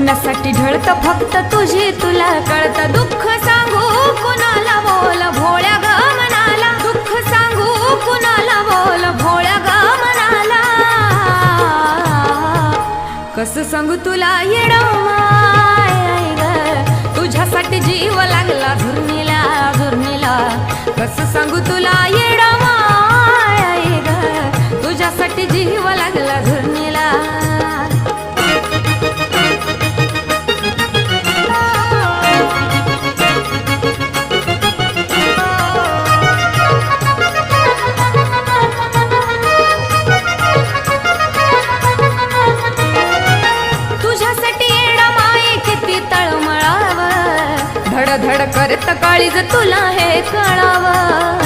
कुणासाठी ढळत फक्त तुझी तुला कळत दुःख सांगू कुणाला बोल भोळ्या ग मनाला दुःख सांगू कुणाला बोल भोळ्या ग मनाला कसं सांगू तुला येडं माय ग तुझ्यासाठी जीव लागला झुरणीला झुरणीला कसं सांगू तुला येडं माय ग तुझ्यासाठी जीव लागला झुरणीला धड धड करत काळीज तुला हे कळावं